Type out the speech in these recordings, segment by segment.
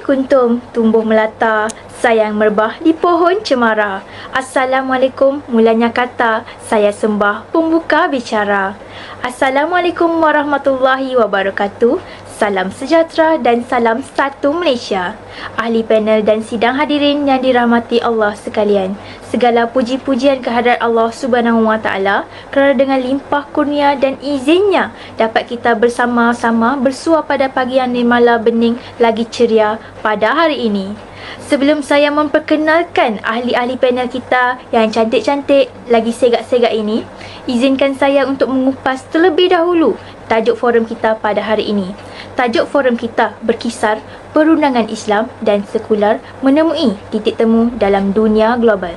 kuntum tumbuh melata, sayang merbah di pohon cemara. Assalamualaikum mulanya kata, saya sembah pembuka bicara. Assalamualaikum warahmatullahi wabarakatuh. Salam sejahtera dan salam satu Malaysia. Ahli panel dan sidang hadirin yang dirahmati Allah sekalian, segala puji-pujian kehadrat Allah Subhanahu Wa Taala kerana dengan limpah kurnia dan izinnya dapat kita bersama-sama bersua pada pagi yang nirmala bening lagi ceria pada hari ini. Sebelum saya memperkenalkan ahli-ahli panel kita yang cantik-cantik lagi segak-segak ini, izinkan saya untuk mengupas terlebih dahulu tajuk forum kita pada hari ini. Tajuk forum kita berkisar perundangan Islam dan sekular menemui titik temu dalam dunia global.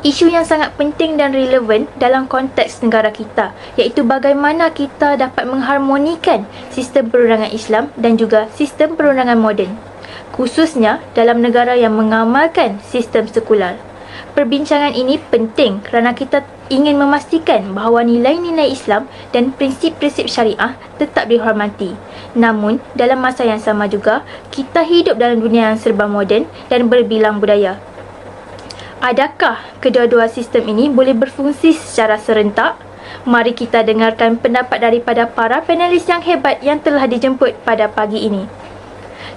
Isu yang sangat penting dan relevan dalam konteks negara kita, iaitu bagaimana kita dapat mengharmonikan sistem perundangan Islam dan juga sistem perundangan moden, khususnya dalam negara yang mengamalkan sistem sekular. Perbincangan ini penting kerana kita ingin memastikan bahawa nilai-nilai Islam dan prinsip-prinsip syariah tetap dihormati. Namun, dalam masa yang sama juga, kita hidup dalam dunia yang serba moden dan berbilang budaya. Adakah kedua-dua sistem ini boleh berfungsi secara serentak? Mari kita dengarkan pendapat daripada para panelis yang hebat yang telah dijemput pada pagi ini.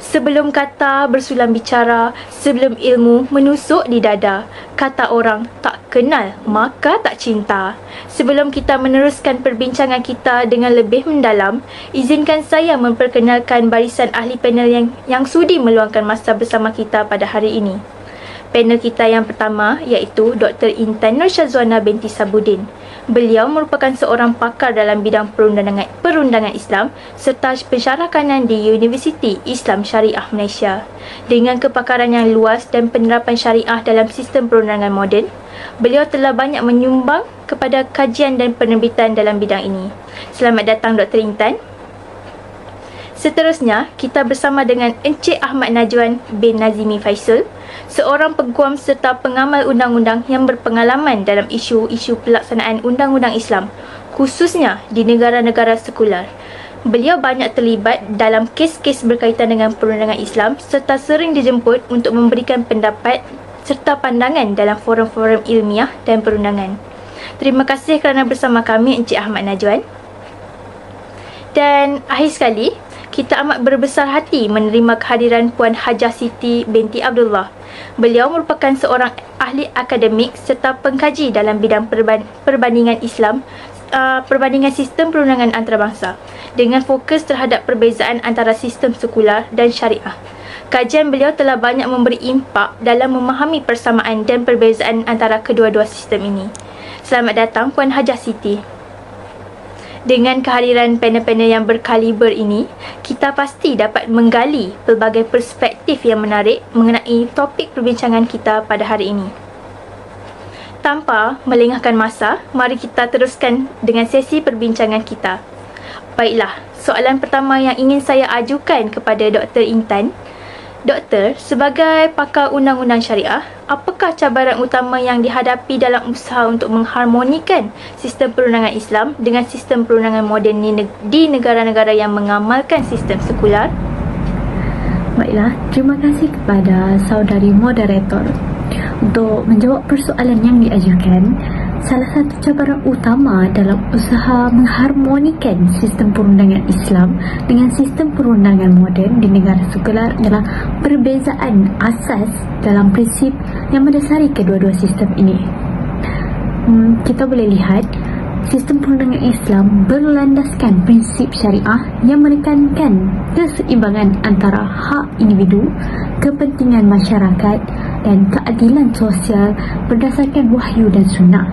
Sebelum kata bersulam bicara, sebelum ilmu menusuk di dada. Kata orang, tak kenal maka tak cinta. Sebelum kita meneruskan perbincangan kita dengan lebih mendalam, izinkan saya memperkenalkan barisan ahli panel yang sudi meluangkan masa bersama kita pada hari ini. Panel kita yang pertama iaitu Dr. Intan Nur Syazwana binti Sabudin. Beliau merupakan seorang pakar dalam bidang perundangan Islam serta pensyarah kanan di Universiti Islam Syariah Malaysia. Dengan kepakaran yang luas dan penerapan syariah dalam sistem perundangan moden, beliau telah banyak menyumbang kepada kajian dan penerbitan dalam bidang ini. Selamat datang Dr. Intan. Seterusnya, kita bersama dengan Encik Ahmad Najwan bin Nazimi Faisal, seorang peguam serta pengamal undang-undang yang berpengalaman dalam isu-isu pelaksanaan undang-undang Islam, khususnya di negara-negara sekular. Beliau banyak terlibat dalam kes-kes berkaitan dengan perundangan Islam serta sering dijemput untuk memberikan pendapat serta pandangan dalam forum-forum ilmiah dan perundangan. Terima kasih kerana bersama kami Encik Ahmad Najwan. Dan akhir sekali, kita amat berbesar hati menerima kehadiran Puan Hajah Siti binti Abdullah. Beliau merupakan seorang ahli akademik serta pengkaji dalam bidang perbandingan Islam, perbandingan sistem perundangan antarabangsa dengan fokus terhadap perbezaan antara sistem sekular dan syariah. Kajian beliau telah banyak memberi impak dalam memahami persamaan dan perbezaan antara kedua-dua sistem ini. Selamat datang Puan Hajah Siti. Dengan kehadiran panel-panel yang berkaliber ini, kita pasti dapat menggali pelbagai perspektif yang menarik mengenai topik perbincangan kita pada hari ini. Tanpa melengahkan masa, mari kita teruskan dengan sesi perbincangan kita. Baiklah, soalan pertama yang ingin saya ajukan kepada Dr. Intan. Doktor, sebagai pakar undang-undang syariah, apakah cabaran utama yang dihadapi dalam usaha untuk mengharmonikan sistem perundangan Islam dengan sistem perundangan moden di negara-negara yang mengamalkan sistem sekular? Baiklah, terima kasih kepada saudari moderator untuk menjawab persoalan yang diajukan. Salah satu cabaran utama dalam usaha mengharmonikan sistem perundangan Islam dengan sistem perundangan moden di negara sekular adalah perbezaan asas dalam prinsip yang mendasari kedua-dua sistem ini. Kita boleh lihat, sistem perundangan Islam berlandaskan prinsip syariah yang menekankan keseimbangan antara hak individu, kepentingan masyarakat dan keadilan sosial berdasarkan wahyu dan sunnah.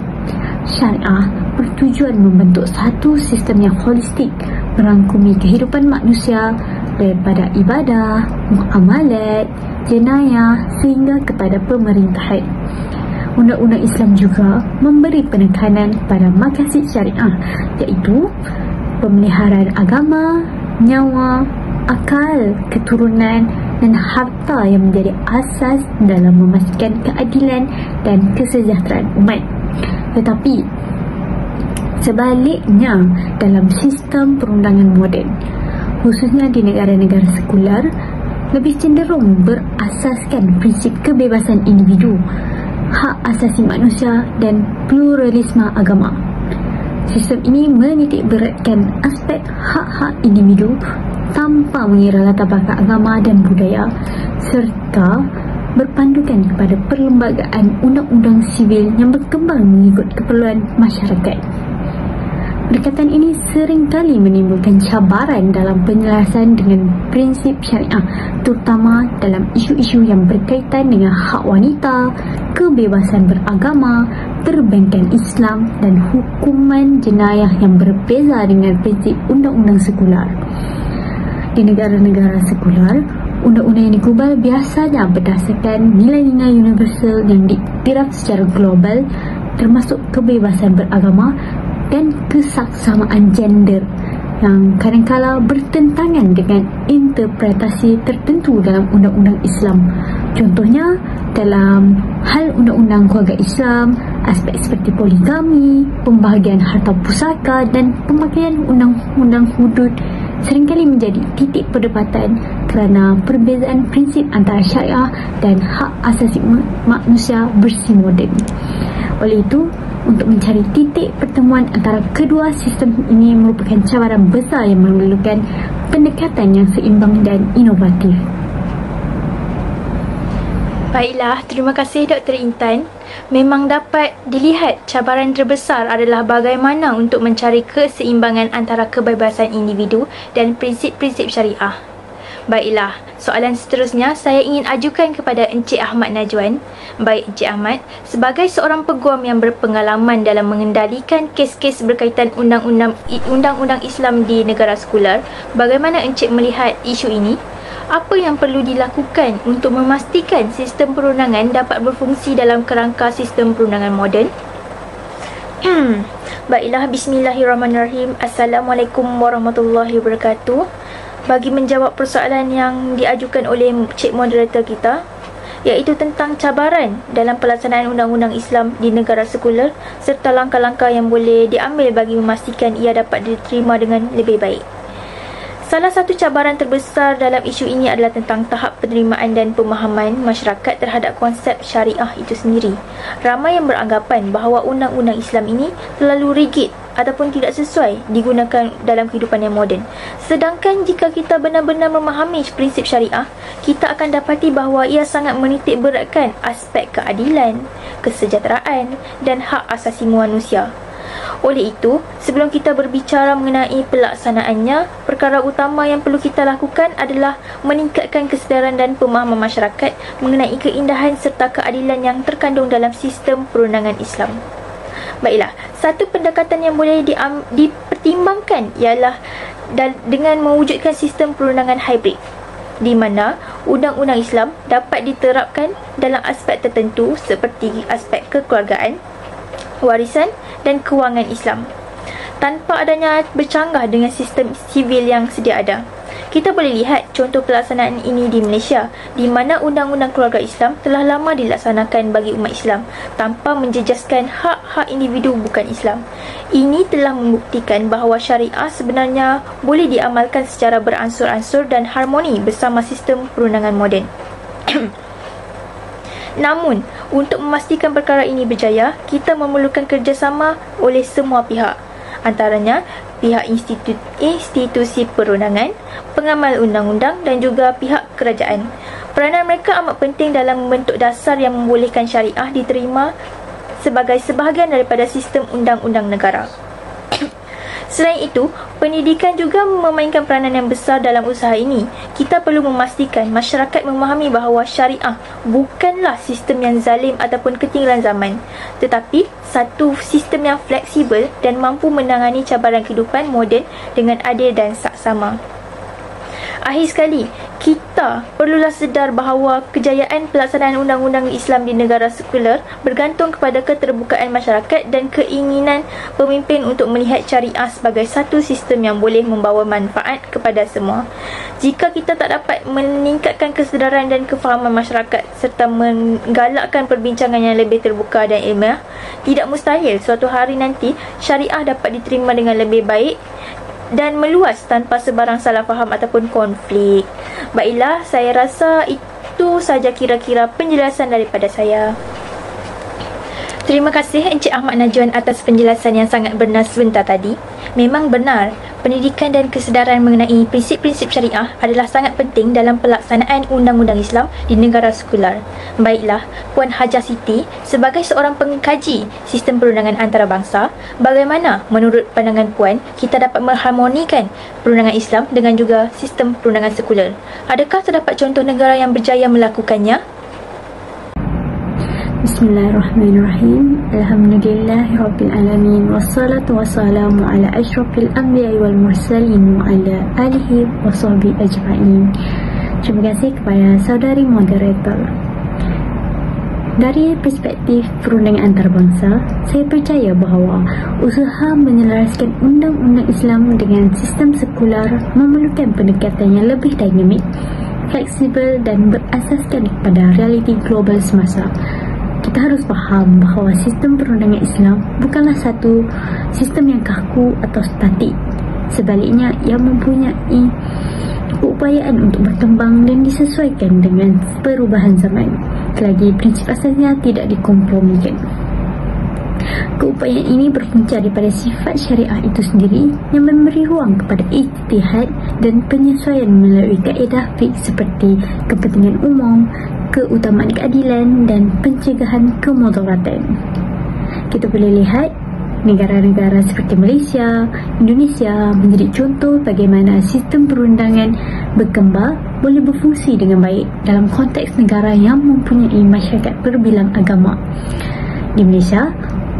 Syariah bertujuan membentuk satu sistem yang holistik merangkumi kehidupan manusia daripada ibadah, muamalat, jenayah sehingga kepada pemerintahan. Undang-undang Islam juga memberi penekanan pada maqasid syariah, iaitu pemeliharaan agama, nyawa, akal, keturunan dan harta yang menjadi asas dalam memastikan keadilan dan kesejahteraan umat. Tetapi sebaliknya, dalam sistem perundangan moden, khususnya di negara-negara sekular, lebih cenderung berasaskan prinsip kebebasan individu, hak asasi manusia dan pluralisme agama. Sistem ini menitik beratkan aspek hak-hak individu tanpa mengira latar belakang agama dan budaya, serta berpandukan kepada perlembagaan undang-undang sivil yang berkembang mengikut keperluan masyarakat. Pendekatan ini seringkali menimbulkan cabaran dalam penyelesaian dengan prinsip syariah, terutama dalam isu-isu yang berkaitan dengan hak wanita, kebebasan beragama, perbankan Islam dan hukuman jenayah yang berbeza dengan prinsip undang-undang sekular. Di negara-negara sekular, undang-undang yang digubal biasanya berdasarkan nilai-nilai universal yang diiktiraf secara global, termasuk kebebasan beragama dan kesaksamaan gender yang kadang-kala bertentangan dengan interpretasi tertentu dalam undang-undang Islam. Contohnya, dalam hal undang-undang keluarga Islam, aspek seperti poligami, pembahagian harta pusaka dan pemakaian undang-undang hudud seringkali menjadi titik perdebatan kerana perbezaan prinsip antara syariah dan hak asasi manusia bersih moden. Oleh itu, untuk mencari titik pertemuan antara kedua sistem ini merupakan cabaran besar yang memerlukan pendekatan yang seimbang dan inovatif. Baiklah, terima kasih Dr. Intan. Memang dapat dilihat cabaran terbesar adalah bagaimana untuk mencari keseimbangan antara kebebasan individu dan prinsip-prinsip syariah. Baiklah, soalan seterusnya saya ingin ajukan kepada Encik Ahmad Najwan. Baik Encik Ahmad, sebagai seorang peguam yang berpengalaman dalam mengendalikan kes-kes berkaitan undang-undang Islam di negara sekular, bagaimana Encik melihat isu ini? Apa yang perlu dilakukan untuk memastikan sistem perundangan dapat berfungsi dalam kerangka sistem perundangan moden? Baiklah, bismillahirrahmanirrahim. Assalamualaikum warahmatullahi wabarakatuh. Bagi menjawab persoalan yang diajukan oleh Cik Moderator kita, iaitu tentang cabaran dalam pelaksanaan undang-undang Islam di negara sekular serta langkah-langkah yang boleh diambil bagi memastikan ia dapat diterima dengan lebih baik. Salah satu cabaran terbesar dalam isu ini adalah tentang tahap penerimaan dan pemahaman masyarakat terhadap konsep syariah itu sendiri. Ramai yang beranggapan bahawa undang-undang Islam ini terlalu rigid ataupun tidak sesuai digunakan dalam kehidupan yang moden. Sedangkan jika kita benar-benar memahami prinsip syariah, kita akan dapati bahawa ia sangat menitik beratkan aspek keadilan, kesejahteraan dan hak asasi manusia. Oleh itu, sebelum kita berbicara mengenai pelaksanaannya, perkara utama yang perlu kita lakukan adalah meningkatkan kesedaran dan pemahaman masyarakat mengenai keindahan serta keadilan yang terkandung dalam sistem perundangan Islam. Baiklah, satu pendekatan yang boleh dipertimbangkan ialah dengan mewujudkan sistem perundangan hybrid, di mana undang-undang Islam dapat diterapkan dalam aspek tertentu seperti aspek kekeluargaan, warisan dan kewangan Islam, tanpa adanya bercanggah dengan sistem sivil yang sedia ada. Kita boleh lihat contoh pelaksanaan ini di Malaysia, di mana undang-undang keluarga Islam telah lama dilaksanakan bagi umat Islam tanpa menjejaskan hak-hak individu bukan Islam. Ini telah membuktikan bahawa syariah sebenarnya boleh diamalkan secara beransur-ansur dan harmoni bersama sistem perundangan moden. Namun, untuk memastikan perkara ini berjaya, kita memerlukan kerjasama oleh semua pihak. Antaranya, pihak institusi perundangan, pengamal undang-undang dan juga pihak kerajaan. Peranan mereka amat penting dalam membentuk dasar yang membolehkan syariah diterima sebagai sebahagian daripada sistem undang-undang negara. Selain itu, pendidikan juga memainkan peranan yang besar dalam usaha ini. Kita perlu memastikan masyarakat memahami bahawa syariah bukanlah sistem yang zalim ataupun ketinggalan zaman, tetapi satu sistem yang fleksibel dan mampu menangani cabaran kehidupan moden dengan adil dan saksama. Akhir sekali, kita perlulah sedar bahawa kejayaan pelaksanaan undang-undang Islam di negara sekular bergantung kepada keterbukaan masyarakat dan keinginan pemimpin untuk melihat syariah sebagai satu sistem yang boleh membawa manfaat kepada semua. Jika kita tak dapat meningkatkan kesedaran dan kefahaman masyarakat serta menggalakkan perbincangan yang lebih terbuka dan ilmiah, tidak mustahil suatu hari nanti syariah dapat diterima dengan lebih baik dan meluas tanpa sebarang salah faham ataupun konflik. Baiklah, saya rasa itu saja kira-kira penjelasan daripada saya. Terima kasih Encik Ahmad Najwan atas penjelasan yang sangat benar sebentar tadi. Memang benar, pendidikan dan kesedaran mengenai prinsip-prinsip syariah adalah sangat penting dalam pelaksanaan undang-undang Islam di negara sekular. Baiklah, Puan Hajah Siti, sebagai seorang pengkaji sistem perundangan antarabangsa, bagaimana menurut pandangan Puan kita dapat mengharmonikan perundangan Islam dengan juga sistem perundangan sekular? Adakah terdapat contoh negara yang berjaya melakukannya? Bismillahirrahmanirrahim. Alhamdulillahirrabbilalamin. Wassalatu wassalamu ala ashrafil anbiya'i wal mursalin wa ala alihi wa sahbihi ajma'in. Terima kasih kepada saudari moderator. Dari perspektif perundangan antarabangsa, saya percaya bahawa usaha menyelaraskan undang-undang Islam dengan sistem sekular memerlukan pendekatan yang lebih dinamik, fleksibel dan berasaskan kepada realiti global semasa. Kita harus faham bahawa sistem perundangan Islam bukanlah satu sistem yang kaku atau statik. Sebaliknya, ia mempunyai keupayaan untuk berkembang dan disesuaikan dengan perubahan zaman, selagi prinsip asasnya tidak dikompromikan. Keupayaan ini berpunca daripada sifat syariah itu sendiri yang memberi ruang kepada ijtihad dan penyesuaian melalui kaedah fiqh seperti kepentingan umum, keutamaan keadilan dan pencegahan kemudaratan. Kita boleh lihat negara-negara seperti Malaysia, Indonesia menjadi contoh bagaimana sistem perundangan berkembang boleh berfungsi dengan baik dalam konteks negara yang mempunyai masyarakat berbilang agama. Di Malaysia,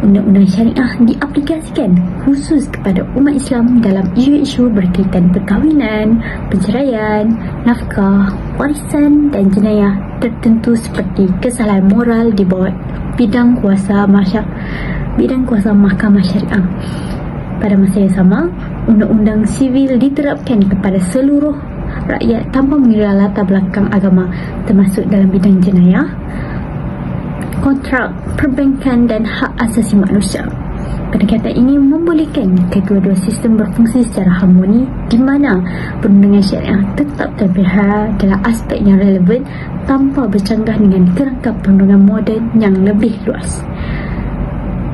undang-undang syariah diaplikasikan khusus kepada umat Islam dalam isu-isu berkaitan perkahwinan, perceraian, nafkah, warisan dan jenayah tertentu seperti kesalahan moral di bawah bidang kuasa mahkamah syariah. Pada masa yang sama, undang-undang sivil diterapkan kepada seluruh rakyat tanpa mengira latar belakang agama, termasuk dalam bidang jenayah, kontrak, perbankan dan hak asasi manusia. Pendekatan ini membolehkan kedua-dua sistem berfungsi secara harmoni, di mana perundangan syariah tetap terpelihara dalam aspek yang relevan tanpa bercanggah dengan kerangka perundangan moden yang lebih luas.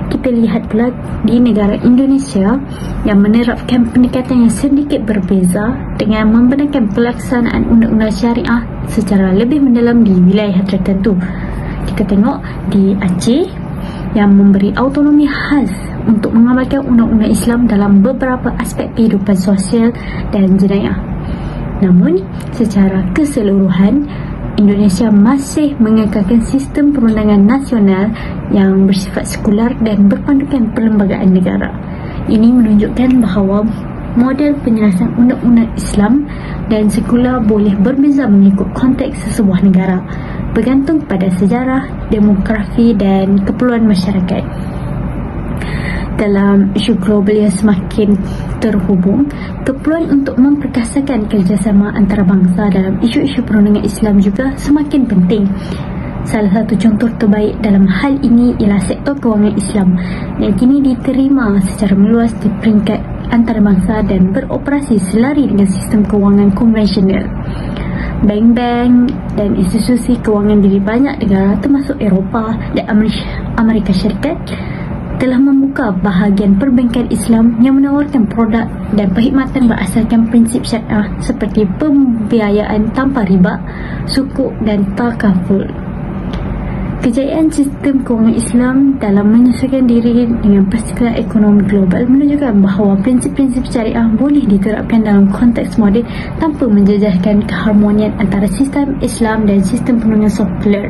Kita lihat pula di negara Indonesia yang menerapkan pendekatan yang sedikit berbeza dengan membenarkan pelaksanaan undang-undang syariah secara lebih mendalam di wilayah tertentu. Kita tengok di Aceh yang memberi autonomi khas untuk mengamalkan undang-undang Islam dalam beberapa aspek kehidupan sosial dan jenayah. Namun, secara keseluruhan, Indonesia masih mengekalkan sistem perundangan nasional yang bersifat sekular dan berpandukan perlembagaan negara. Ini menunjukkan bahawa model penyelesaian undang-undang Islam dan sekular boleh berbeza mengikut konteks sesebuah negara, bergantung pada sejarah, demografi dan keperluan masyarakat. Dalam isu global yang semakin terhubung, keperluan untuk memperkasakan kerjasama antarabangsa dalam isu-isu perundangan Islam juga semakin penting. Salah satu contoh terbaik dalam hal ini ialah sektor kewangan Islam yang kini diterima secara meluas di peringkat antarabangsa dan beroperasi selari dengan sistem kewangan konvensional. Bank-bank dan institusi kewangan di banyak negara termasuk Eropah dan Amerika Syarikat telah membuka bahagian perbankan Islam yang menawarkan produk dan perkhidmatan berasaskan prinsip syariah seperti pembiayaan tanpa riba, sukuk dan takaful. Kejayaan sistem kewangan Islam dalam menyesuaikan diri dengan persekitaran ekonomi global menunjukkan bahawa prinsip-prinsip syariah boleh diterapkan dalam konteks moden tanpa menjejaskan keharmonian antara sistem Islam dan sistem perundangan sekular.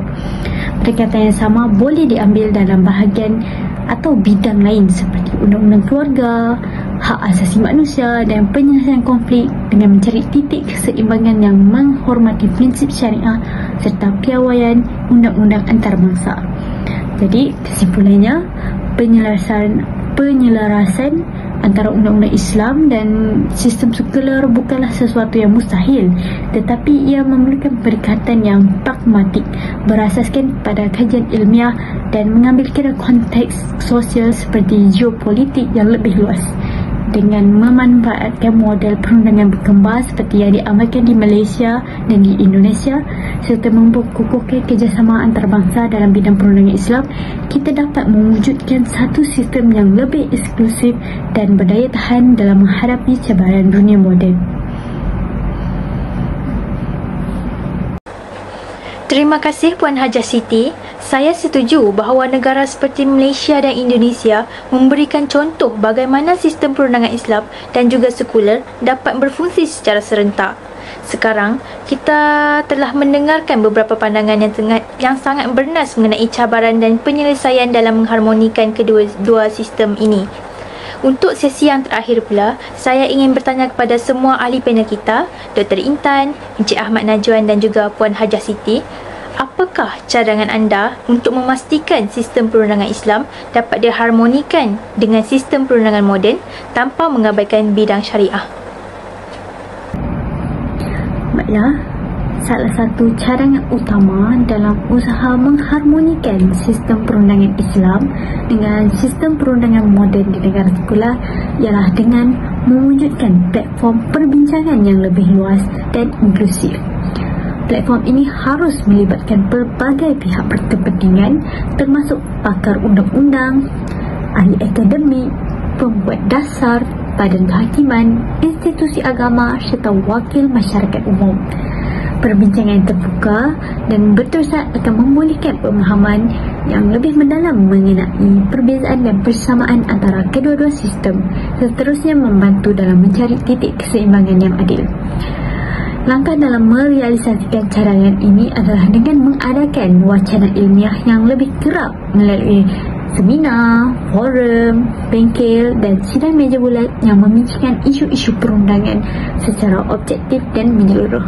Pendekatan yang sama boleh diambil dalam bahagian atau bidang lain seperti undang-undang keluarga, hak asasi manusia dan penyelesaian konflik dengan mencari titik keseimbangan yang menghormati prinsip syariah serta piawaian undang-undang antarabangsa. Jadi kesimpulannya, penyelarasan antara undang-undang Islam dan sistem sekular bukanlah sesuatu yang mustahil, tetapi ia memerlukan pendekatan yang pragmatik berasaskan pada kajian ilmiah dan mengambil kira konteks sosial seperti geopolitik yang lebih luas. dengan memanfaatkan model perundangan berkembar seperti yang diamalkan di Malaysia dan di Indonesia serta memperkukuhkan kerjasama antarabangsa dalam bidang perundangan Islam, kita dapat mewujudkan satu sistem yang lebih eksklusif dan berdaya tahan dalam menghadapi cabaran dunia moden. Terima kasih Puan Hajah Siti. Saya setuju bahawa negara seperti Malaysia dan Indonesia memberikan contoh bagaimana sistem perundangan Islam dan juga sekular dapat berfungsi secara serentak. Sekarang, kita telah mendengarkan beberapa pandangan yang sangat bernas mengenai cabaran dan penyelesaian dalam mengharmonikan kedua sistem ini. Untuk sesi yang terakhir pula, saya ingin bertanya kepada semua ahli panel kita, Dr. Intan, Encik Ahmad Najwan dan juga Puan Hajah Siti, apakah cadangan anda untuk memastikan sistem perundangan Islam dapat diharmonikan dengan sistem perundangan moden tanpa mengabaikan bidang syariah? Baiklah, salah satu cadangan utama dalam usaha mengharmonikan sistem perundangan Islam dengan sistem perundangan moden di negara sekular ialah dengan mewujudkan platform perbincangan yang lebih luas dan inklusif. Platform ini harus melibatkan pelbagai pihak berkepentingan termasuk pakar undang-undang, ahli akademik, pembuat dasar, badan kehakiman, institusi agama serta wakil masyarakat umum. Perbincangan yang terbuka dan berterusan akan membolehkan pemahaman yang lebih mendalam mengenai perbezaan dan persamaan antara kedua-dua sistem, seterusnya membantu dalam mencari titik keseimbangan yang adil. Langkah dalam merealisasikan cadangan ini adalah dengan mengadakan wacana ilmiah yang lebih kerap melalui seminar, forum, bengkel dan sidang meja bulat yang membincangkan isu-isu perundangan secara objektif dan menyeluruh.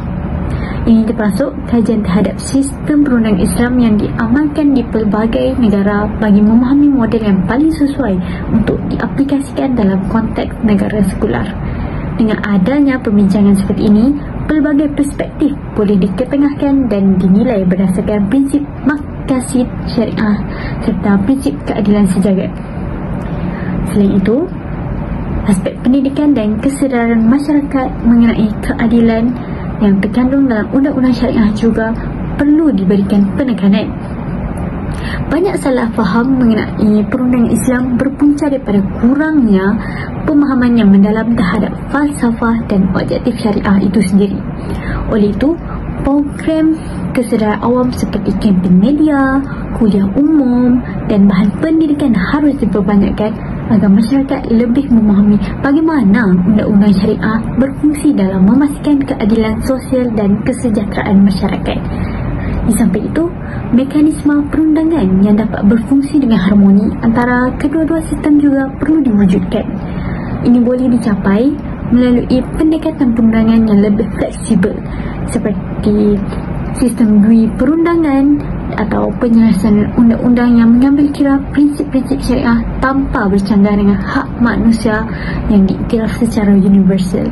Ini termasuk kajian terhadap sistem perundangan Islam yang diamalkan di pelbagai negara bagi memahami model yang paling sesuai untuk diaplikasikan dalam konteks negara sekular. Dengan adanya perbincangan seperti ini, pelbagai perspektif boleh diketengahkan dan dinilai berdasarkan prinsip maqasid syariah serta prinsip keadilan sejagat. Selain itu, aspek pendidikan dan kesedaran masyarakat mengenai keadilan yang terkandung dalam undang-undang syariah juga perlu diberikan penekanan. Banyak salah faham mengenai perundangan Islam berpunca daripada kurangnya pemahaman yang mendalam terhadap falsafah dan objektif syariah itu sendiri. Oleh itu, program kesedaran awam seperti kempen media, kuliah umum dan bahan pendidikan harus diperbanyakkan agar masyarakat lebih memahami bagaimana undang-undang syariah berfungsi dalam memastikan keadilan sosial dan kesejahteraan masyarakat. Di samping itu, mekanisme perundangan yang dapat berfungsi dengan harmoni antara kedua-dua sistem juga perlu diwujudkan. Ini boleh dicapai melalui pendekatan perundangan yang lebih fleksibel seperti sistem dui perundangan atau penyelesaian undang-undang yang mengambil kira prinsip-prinsip syariah tanpa bercanggah dengan hak manusia yang diiktiraf secara universal.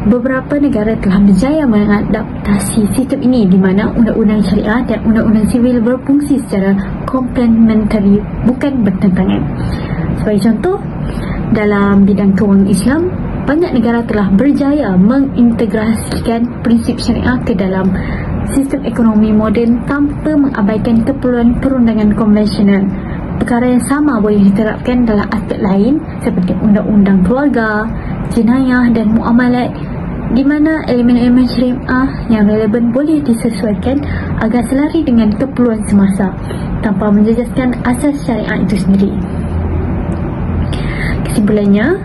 Beberapa negara telah berjaya mengadaptasi sistem ini di mana undang-undang syariah dan undang-undang sivil berfungsi secara komplementari, bukan bertentangan. Sebagai contoh, dalam bidang kewangan Islam, banyak negara telah berjaya mengintegrasikan prinsip syariah ke dalam sistem ekonomi moden tanpa mengabaikan keperluan perundangan konvensional. Perkara yang sama boleh diterapkan dalam aspek lain seperti undang-undang keluarga, jenayah dan muamalat, di mana elemen-elemen syariah yang relevan boleh disesuaikan agar selari dengan keperluan semasa tanpa menjejaskan asas syariah itu sendiri. Kesimpulannya,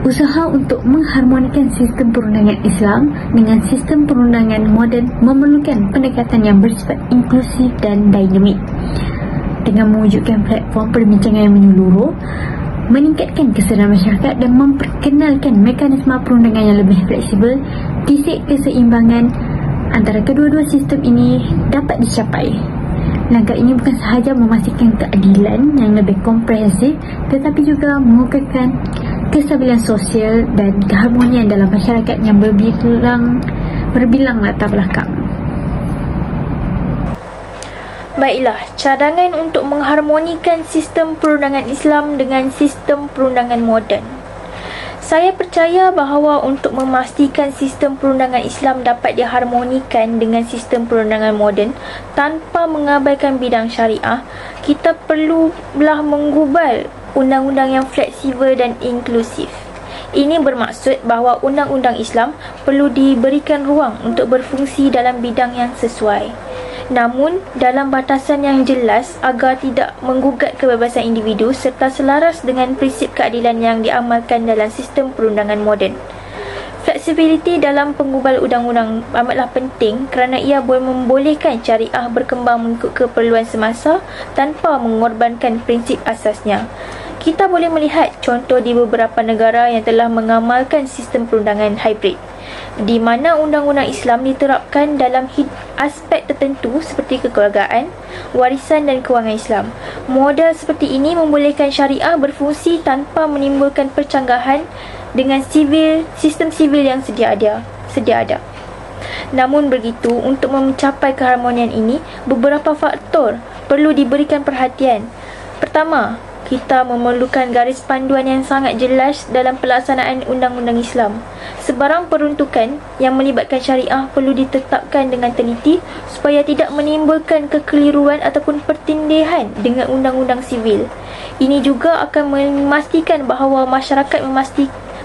usaha untuk mengharmonikan sistem perundangan Islam dengan sistem perundangan moden memerlukan pendekatan yang bersifat inklusif dan dinamik. Dengan mewujudkan platform perbincangan yang menyeluruh, meningkatkan kesedaran masyarakat dan memperkenalkan mekanisme perundangan yang lebih fleksibel, titik keseimbangan antara kedua-dua sistem ini dapat dicapai. Langkah ini bukan sahaja memastikan keadilan yang lebih komprehensif, tetapi juga mengukuhkan kestabilan sosial dan keharmonian dalam masyarakat yang berbilang latar belakang. Baiklah, cadangan untuk mengharmonikan sistem perundangan Islam dengan sistem perundangan moden. Saya percaya bahawa untuk memastikan sistem perundangan Islam dapat diharmonikan dengan sistem perundangan moden tanpa mengabaikan bidang syariah, kita perlulah menggubal undang-undang yang fleksibel dan inklusif. Ini bermaksud bahawa undang-undang Islam perlu diberikan ruang untuk berfungsi dalam bidang yang sesuai, namun dalam batasan yang jelas agar tidak menggugat kebebasan individu serta selaras dengan prinsip keadilan yang diamalkan dalam sistem perundangan moden. Fleksibiliti dalam penggubal undang-undang amatlah penting kerana ia boleh membolehkan syariah berkembang mengikut keperluan semasa tanpa mengorbankan prinsip asasnya. Kita boleh melihat contoh di beberapa negara yang telah mengamalkan sistem perundangan hybrid, di mana undang-undang Islam diterapkan dalam aspek tertentu seperti kekeluargaan, warisan dan kewangan Islam. Model seperti ini membolehkan syariah berfungsi tanpa menimbulkan percanggahan dengan sistem sivil yang sedia ada. Namun begitu, untuk mencapai keharmonian ini, beberapa faktor perlu diberikan perhatian. Pertama, kita memerlukan garis panduan yang sangat jelas dalam pelaksanaan undang-undang Islam. Sebarang peruntukan yang melibatkan syariah perlu ditetapkan dengan teliti supaya tidak menimbulkan kekeliruan ataupun pertindihan dengan undang-undang sivil. Ini juga akan memastikan bahawa masyarakat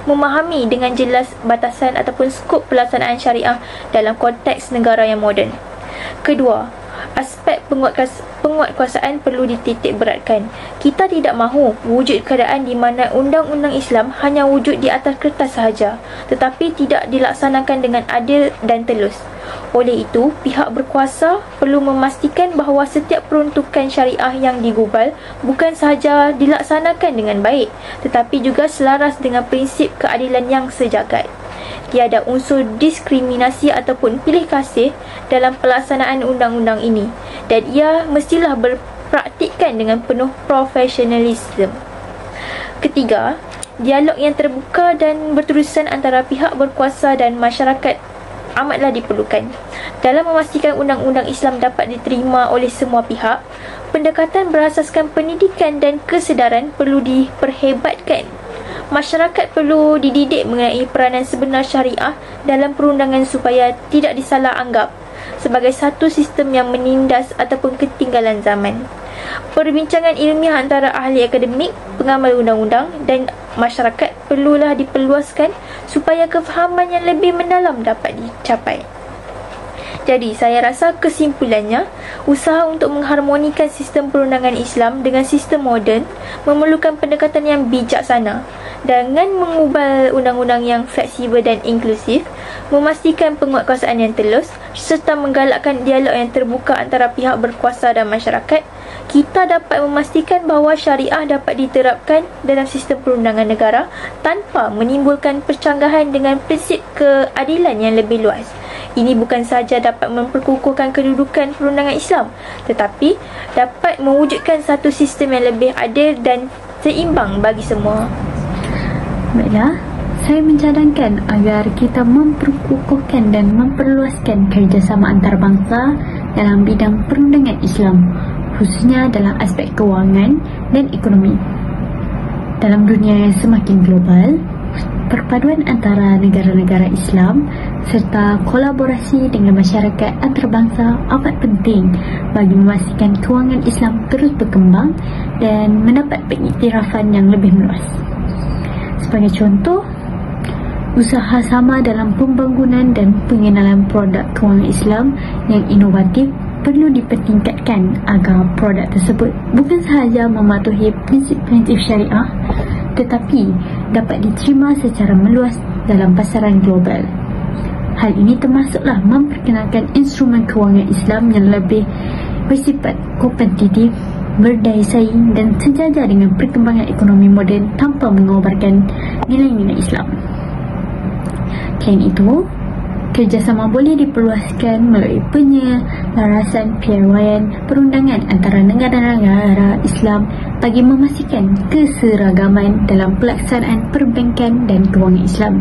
memahami dengan jelas batasan ataupun skop pelaksanaan syariah dalam konteks negara yang moden. Kedua, aspek penguatkuasaan perlu dititik beratkan. Kita tidak mahu wujud keadaan di mana undang-undang Islam hanya wujud di atas kertas sahaja, tetapi tidak dilaksanakan dengan adil dan telus. Oleh itu, pihak berkuasa perlu memastikan bahawa setiap peruntukan syariah yang digubal bukan sahaja dilaksanakan dengan baik, tetapi juga selaras dengan prinsip keadilan yang sejagat. Tiada unsur diskriminasi ataupun pilih kasih dalam pelaksanaan undang-undang ini, dan ia mestilah berpraktikkan dengan penuh profesionalisme. Ketiga, dialog yang terbuka dan berterusan antara pihak berkuasa dan masyarakat amatlah diperlukan. Dalam memastikan undang-undang Islam dapat diterima oleh semua pihak, pendekatan berasaskan pendidikan dan kesedaran perlu diperhebatkan. Masyarakat perlu dididik mengenai peranan sebenar syariah dalam perundangan supaya tidak disalah anggap sebagai satu sistem yang menindas ataupun ketinggalan zaman. Perbincangan ilmiah antara ahli akademik, pengamal undang-undang dan masyarakat perlulah diperluaskan supaya kefahaman yang lebih mendalam dapat dicapai. Jadi, saya rasa kesimpulannya, usaha untuk mengharmonikan sistem perundangan Islam dengan sistem moden memerlukan pendekatan yang bijaksana dengan mengubah undang-undang yang fleksibel dan inklusif, memastikan penguatkuasaan yang telus serta menggalakkan dialog yang terbuka antara pihak berkuasa dan masyarakat. Kita dapat memastikan bahawa syariah dapat diterapkan dalam sistem perundangan negara tanpa menimbulkan percanggahan dengan prinsip keadilan yang lebih luas. Ini bukan sahaja dapat memperkukuhkan kedudukan perundangan Islam, tetapi dapat mewujudkan satu sistem yang lebih adil dan seimbang bagi semua. Baiklah, saya mencadangkan agar kita memperkukuhkan dan memperluaskan kerjasama antarabangsa dalam bidang perundangan Islam, khususnya dalam aspek kewangan dan ekonomi. Dalam dunia yang semakin global, perpaduan antara negara-negara Islam serta kolaborasi dengan masyarakat antarabangsa amat penting bagi memastikan kewangan Islam terus berkembang dan mendapat pengiktirafan yang lebih meluas. Sebagai contoh, usaha sama dalam pembangunan dan pengenalan produk kewangan Islam yang inovatif perlu dipertingkatkan agar produk tersebut bukan sahaja mematuhi prinsip-prinsip syariah tetapi dapat diterima secara meluas dalam pasaran global. Hal ini termasuklah memperkenalkan instrumen kewangan Islam yang lebih bersifat kompetitif, berdaya saing dan sejajar dengan perkembangan ekonomi moden tanpa mengobarkan nilai-nilai Islam. Selain itu, kerjasama boleh diperluaskan melalui penyelarasan piawaian perundangan antara negara-negara Islam bagi memastikan keseragaman dalam pelaksanaan perbankan dan kewangan Islam.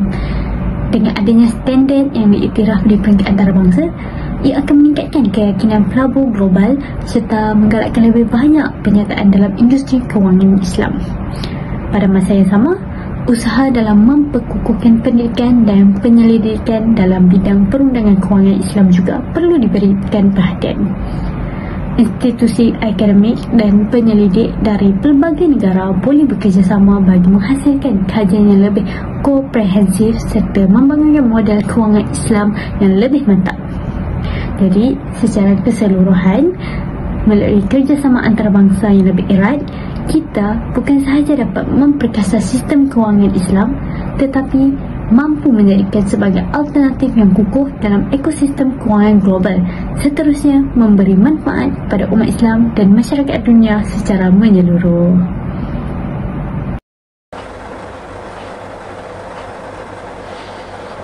Dengan adanya standard yang diiktiraf di peringkat antarabangsa, ia akan meningkatkan keyakinan pelabur global serta menggalakkan lebih banyak penyertaan dalam industri kewangan Islam. Pada masa yang sama, usaha dalam memperkukuhkan pendidikan dan penyelidikan dalam bidang perundangan kewangan Islam juga perlu diberikan perhatian. Institusi akademik dan penyelidik dari pelbagai negara boleh bekerjasama bagi menghasilkan kajian yang lebih komprehensif serta membangunkan model kewangan Islam yang lebih mantap. Jadi, secara keseluruhan, melalui kerjasama antarabangsa yang lebih erat, kita bukan sahaja dapat memperkasa sistem kewangan Islam, tetapi mampu menjadikan sebagai alternatif yang kukuh dalam ekosistem kewangan global, seterusnya memberi manfaat kepada umat Islam dan masyarakat dunia secara menyeluruh.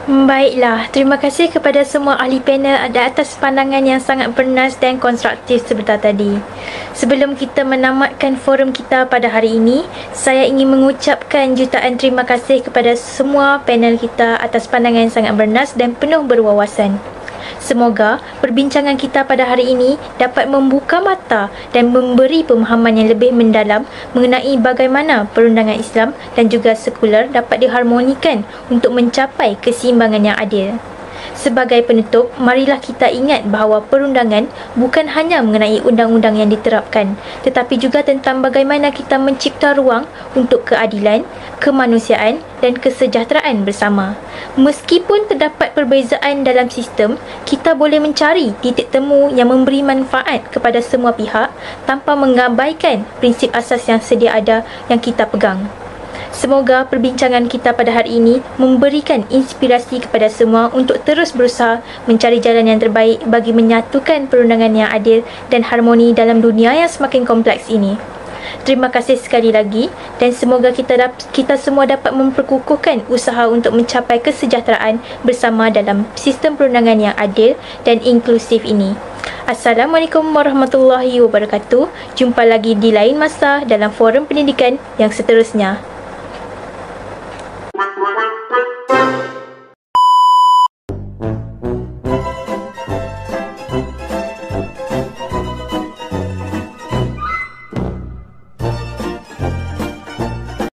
Baiklah, terima kasih kepada semua ahli panel atas pandangan yang sangat bernas dan konstruktif sebentar tadi. Sebelum kita menamatkan forum kita pada hari ini, saya ingin mengucapkan jutaan terima kasih kepada semua panel kita atas pandangan yang sangat bernas dan penuh berwawasan. Semoga perbincangan kita pada hari ini dapat membuka mata dan memberi pemahaman yang lebih mendalam mengenai bagaimana perundangan Islam dan juga sekular dapat diharmonikan untuk mencapai keseimbangan yang adil. Sebagai penutup, marilah kita ingat bahawa perundangan bukan hanya mengenai undang-undang yang diterapkan, tetapi juga tentang bagaimana kita mencipta ruang untuk keadilan, kemanusiaan dan kesejahteraan bersama. Meskipun terdapat perbezaan dalam sistem, kita boleh mencari titik temu yang memberi manfaat kepada semua pihak tanpa mengabaikan prinsip asas yang sedia ada yang kita pegang. Semoga perbincangan kita pada hari ini memberikan inspirasi kepada semua untuk terus berusaha mencari jalan yang terbaik bagi menyatukan perundangan yang adil dan harmoni dalam dunia yang semakin kompleks ini. Terima kasih sekali lagi dan semoga kita semua dapat memperkukuhkan usaha untuk mencapai kesejahteraan bersama dalam sistem perundangan yang adil dan inklusif ini. Assalamualaikum warahmatullahi wabarakatuh. Jumpa lagi di lain masa dalam forum pendidikan yang seterusnya.